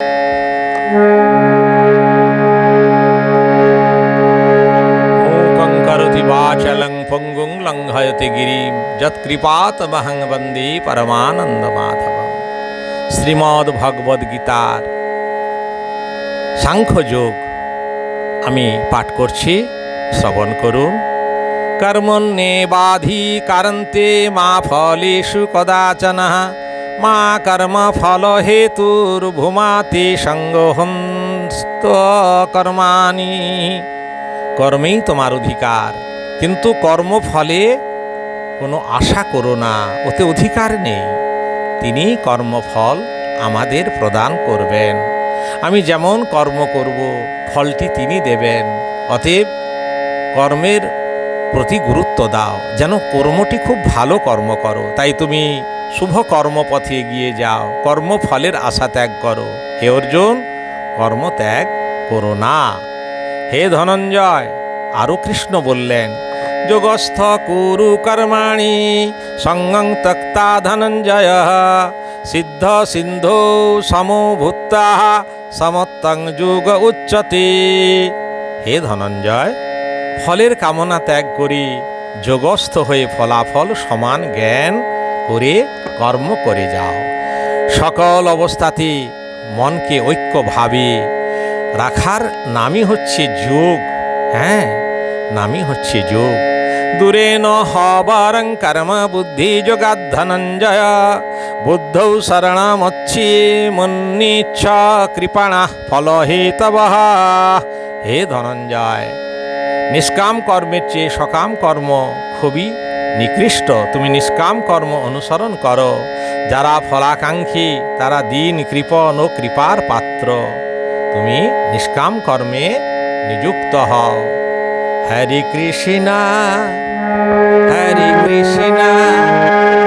मूकं करोति वाचालं पङ्गुं लङ्घयति गिरिं यत्कृपातमहं वन्दे परमानन्दमाधवम्। শ্রীমদ্ ভগবদ গীতার সাংখ্যযোগ আমি পাঠ করছি, শ্রবণ করুন। কর্মণ্যেবাধিকারন্তে মা ফলেষু কদাচন মা কর্ম ফল হেতুর্ভূমাতে সঙ্গহস্ত কর্মাণি। কর্মেই তোমার অধিকার, কিন্তু কর্মফলে কোনো আশা করো না, ওতে অধিকার নেই। তিনি কর্মফল আমাদের প্রদান করবেন। আমি যেমন কর্ম করব ফলটি তিনি দেবেন। অতএব কর্মের প্রতি গুরুত্ব দাও, যেন কর্মটি খুব ভালো কর্ম করো। তাই তুমি শুভ কর্মপথে এগিয়ে যাও, কর্মফলের আশা ত্যাগ করো। হে অর্জুন, কর্ম ত্যাগ করো না। হে ধনঞ্জয়, আরও কৃষ্ণ বললেন, যোগস্থ কুরু কর্মাণি সঙ্গং ত্যক্তা ধনঞ্জয় সিদ্ধ সিন্ধো সমভূতা সমত্তং যোগ উচ্যতে। হে ধনঞ্জয়, ফলের কামনা ত্যাগ করি যোগস্থ হয়ে ফলাফল সমান জ্ঞান করে কর্ম করে যাও। সকল অবস্থাতে মনকে ঐক্যভাবে রাখার নামই হচ্ছে যোগ। হ্যাঁ, নামই হচ্ছে যোগ। দূরে ন হবরং কর্ম বুদ্ধি যোগাৎ ধনঞ্জয় বুদ্ধৌ শরণমচ্ছি মুন্নিচ্ছ কৃপণা ফল হেতবঃ। হে ধনঞ্জয়, নিষ্কাম কর্মের চেয়ে সকাম কর্ম খুবই নিকৃষ্ট। তুমি নিষ্কাম কর্ম অনুসরণ করো। যারা ফলাকাঙ্ক্ষী তারা দীন কৃপণ ও কৃপার পাত্র। তুমি নিষ্কাম কর্মে নিযুক্ত হও। হরে কৃষ্ণ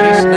কৃষ্ণ